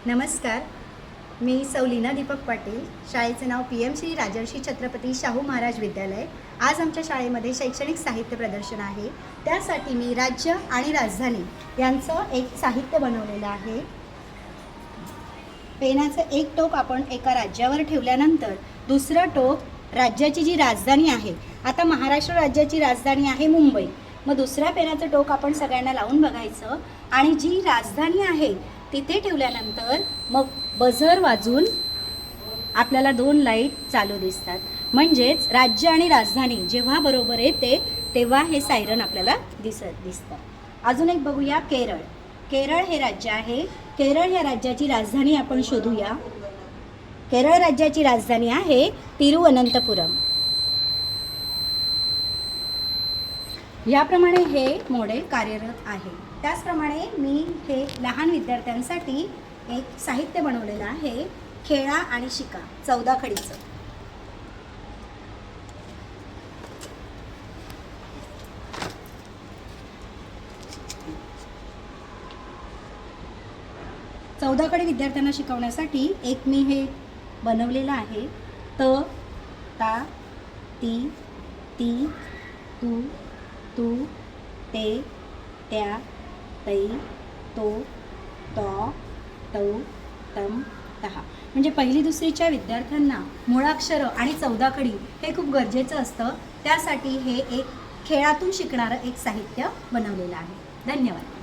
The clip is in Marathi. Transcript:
नमस्कार, मी सौ लीना दीपक पाटील. शाळेचे नाव PM श्री राजर्षी छत्रपती शाहू महाराज विद्यालय. आज आमच्या शाळेमध्ये शैक्षणिक साहित्य प्रदर्शन आहे. त्यासाठी मी राज्य आणि राजधानी यांचं एक साहित्य बनवलेलं आहे. पेनाचं एक टोक आपण एका राज्यावर ठेवल्यानंतर दुसरं टोक राज्याची जी राजधानी आहे, आता महाराष्ट्र राज्याची राजधानी आहे मुंबई, मग दुसऱ्या पेनाचं टोक आपण सगळ्यांना लावून बघायचं आणि जी राजधानी आहे तिथे ठेवल्यानंतर मग बझर वाजून आपल्याला 2 लाईट चालू दिसतात. म्हणजेच राज्य आणि राजधानी जेव्हा बरोबर येते तेव्हा हे सायरन आपल्याला दिसतं. अजून एक बघूया, केरळ. केरळ हे राज्य आहे. केरळ या राज्याची राजधानी आपण शोधूया. केरळ राज्याची राजधानी आहे तिरुवनंतपुरम. याप्रमाणे हे मॉडेल कार्यरत आहे. त्याचप्रमाणे मी हे लहान विद्यार्थ्यांसाठी एक साहित्य बनवलेलं आहे, खेळा आणि शिका 14 खडीचं. चौदाकडे विद्यार्थ्यांना शिकवण्यासाठी एक मी हे बनवलेलं आहे. त, ता, ती, ती, तू, तू, ते, त्या, तै, तो, तॉ, तौ, तम, तहा. म्हणजे पहिली दुसरीच्या विद्यार्थ्यांना मुळाक्षरं आणि 14 खडी हे खूप गरजेचं असतं. त्यासाठी हे एक खेळातून शिकणारं एक साहित्य बनवलेलं आहे. धन्यवाद.